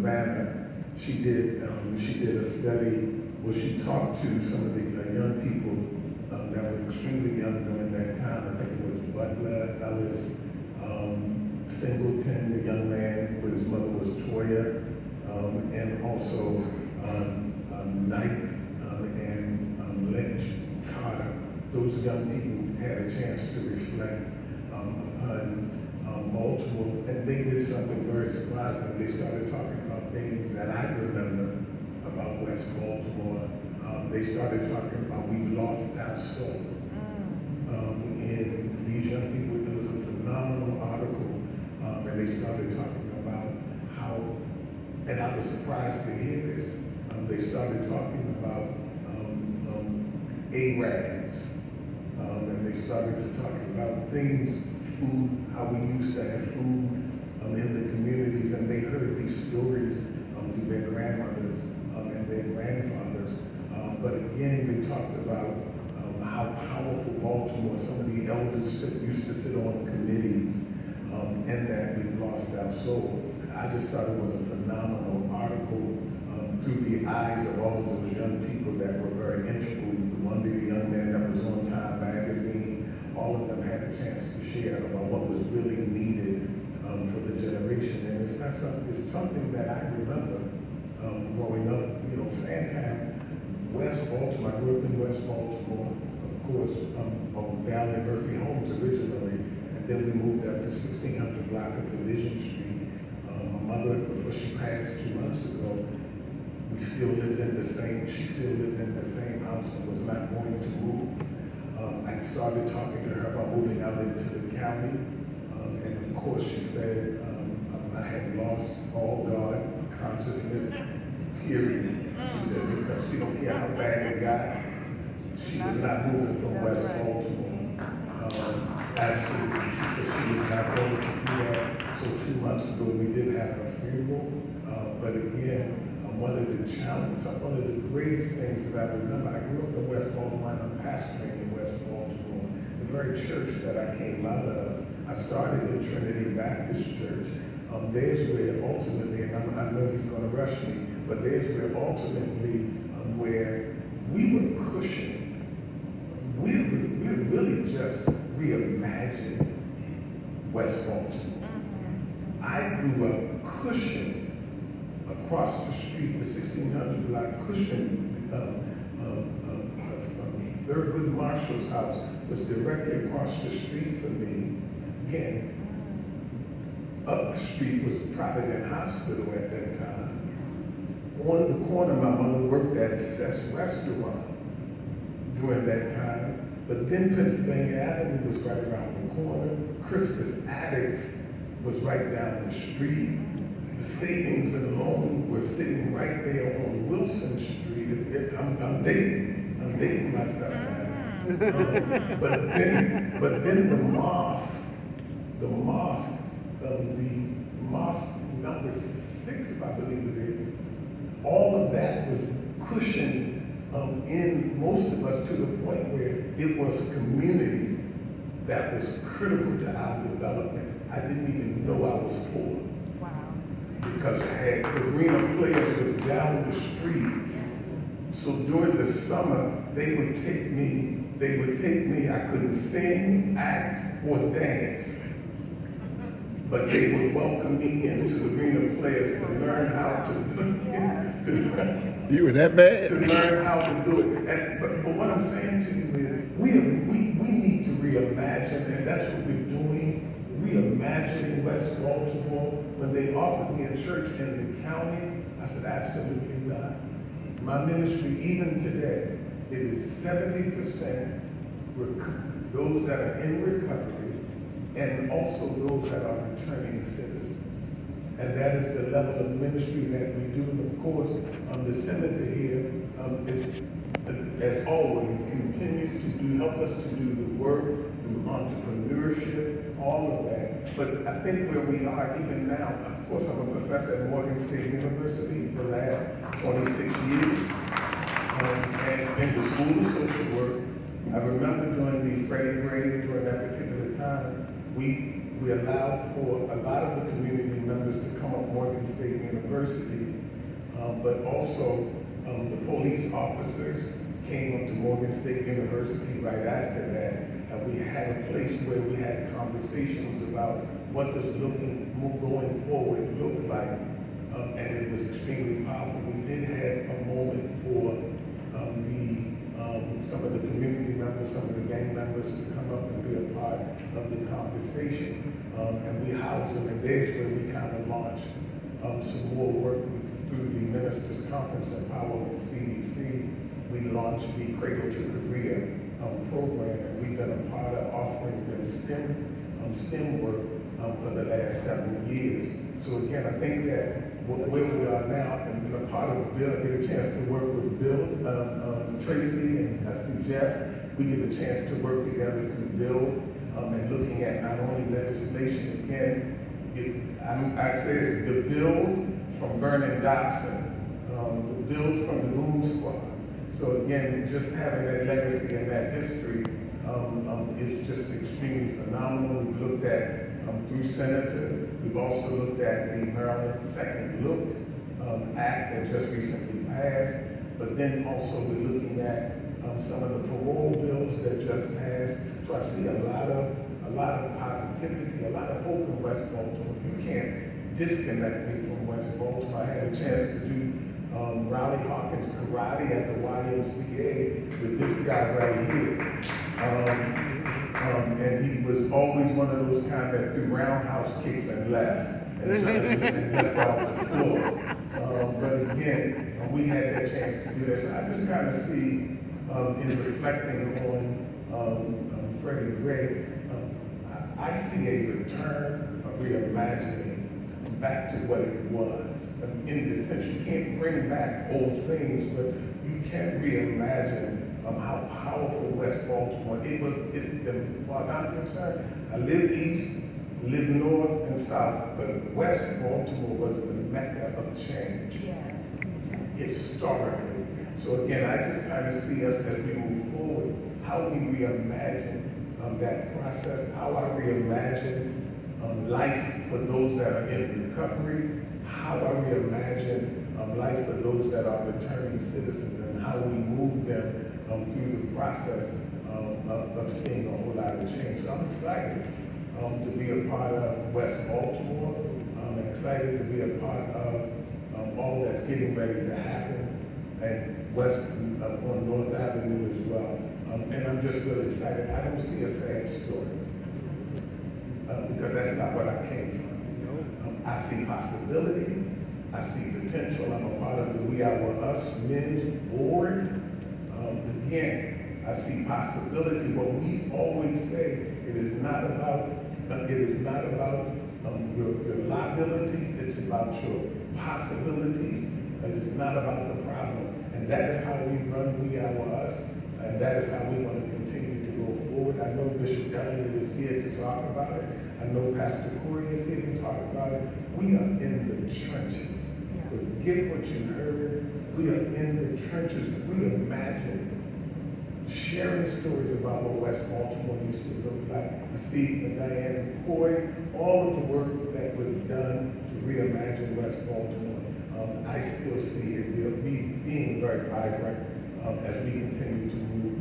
Urbana, she did a study where she talked to some of the young people that were extremely young during that time. I think it was Butler, Ellis, Singleton, the young man, where his mother was Toya, and also Knight and Lynch, Carter. Those young people had a chance to reflect upon Baltimore, and they did something very surprising. They started talking about things that I remember about West Baltimore. They started talking about we lost our soul. And these young people, it was a phenomenal article, and they started talking about how, and I was surprised to hear this, they started talking about Arabs, and they started to talk about things, food, how we used to have food in the communities, and they heard these stories through their grandmothers and their grandfathers. But again, they talked about how powerful Baltimore, some of the elders used to sit on committees, and that we lost our soul. I just thought it was a phenomenal article through the eyes of all of those young people that were very integral. One big young man that was on Time magazine, all of them had a chance to share about what was really needed for the generation. And it's something that I remember growing up, Sandtown, West Baltimore. I grew up in West Baltimore, of course, down in Murphy Homes originally, and then we moved up to 1600 block of Division Street. My mother, before she passed 2 months ago, she still lived in the same house and was not going to move. I started talking to her about moving out into the county, and of course she said I had lost all God consciousness, period. She said because she don't care how bad it got, she was not moving from West Baltimore. Absolutely, she said she was not going to do that. So 2 months ago we did have her funeral, but again, one of the greatest things that I remember, I grew up in West Baltimore, and I'm pastoring in West Baltimore. The very church that I came out of, I started in Trinity Baptist Church. There's where ultimately, and I know he's going to rush me, but there's where ultimately where we were cushioned. We're really just reimagining West Baltimore. I grew up cushioned. Across the street, the 1600 block Cushing, Thurgood Marshall's house was directly across the street from me. Again, up the street was Providence Hospital at that time. On the corner, my mother worked at Cess Restaurant during that time. But then Pennsylvania Avenue was right around the corner. Crispus Addicts was right down the street. The savings and loan were sitting right there on Wilson Street. I'm dating myself now. But then the mosque number 6, I believe it is, all of that was cushioned in most of us to the point where it was community that was critical to our development. I didn't even know I was poor. Because I had arena players that was down the street. So during the summer, they would take me, I couldn't sing, act, or dance. But they would welcome me into the arena players to learn how to do it. You were that bad? To learn how to do it. But what I'm saying to you is, we need to reimagine, and that's what we're doing. Reimagining West Baltimore. When they offered me a church in the county, I said, absolutely not. My ministry, even today, it is 70% those that are in recovery and also those that are returning citizens. And that is the level of ministry that we do. And of course, the senator here, as always, continues to help us to do the work, do entrepreneurship, all of that. But I think where we are even now, of course, I'm a professor at Morgan State University for the last 26 years. And in the School of Social Work, I remember during the Freddie grade, during that particular time, we we allowed for a lot of the community members to come up Morgan State University, but also the police officers came up to Morgan State University right after that, and we had a place where we had conversations about what does going forward look like, and it was extremely powerful. We did have a moment for some of the community members, some of the gang members to come up and be a part of the conversation, and we housed them, and there's where we kind of launched some more work through the Ministers Conference Empowerment CDC. We launched the Cradle to Career program, and we've been a part of offering them STEM work for the last 7 years. So again, I think that where we are now, and being a part of Bill, I get a chance to work with Bill, Tracy, and I see Jeff. We get a chance to work together to build and looking at not only legislation, again, I say it's the build from Vernon Dobson, the build from the Moon Squad. So again, just having that legacy and that history is just extremely phenomenal. We've looked at through Senator, we've also looked at the Maryland Second Look Act that just recently passed, but then also we're looking at some of the parole bills that just passed. So I see a lot of positivity, a lot of hope in West Baltimore. You can't disconnect me from West Baltimore. I had a chance to do Raleigh Hawkins karate at the YMCA with this guy right here. And he was always one of those kind that threw roundhouse kicks and left and left off the floor. But again, we had that chance to do that. So I just kind of see, in reflecting on Freddie Gray, I see a return, a reimagining back to what it was. In the sense, you can't bring back old things, but you can reimagine how powerful West Baltimore it's as far as I'm concerned. I lived east, lived north and south, but West Baltimore was the mecca of change, historically. So again, I just kind of see us as we move forward, how we reimagine that process, how I reimagine life for those that are in recovery, how I reimagine life for those that are returning citizens, and how we move them through the process of seeing a whole lot of change. So I'm excited to be a part of West Baltimore. I'm excited to be a part of all that's getting ready to happen and on North Avenue as well. And I'm just really excited. I don't see a sad story because that's not what I came from. I see possibility. I see potential. I'm a part of the We Our Us Men's Board. Again, I see possibility. What we always say, it is not about your liabilities. It's about your possibilities. It is not about the problem. And that is how we run We Our Us. And that is how we want to continue to go forward. I know Bishop Elliott is here to talk about it. I know Pastor Corey is here to talk about it. We are in the trenches. But get what you heard. We are in the trenches. We imagine sharing stories about what West Baltimore used to look like. I see Diane McCoy, all of the work that was done to reimagine West Baltimore. I still see it being very vibrant as we continue to move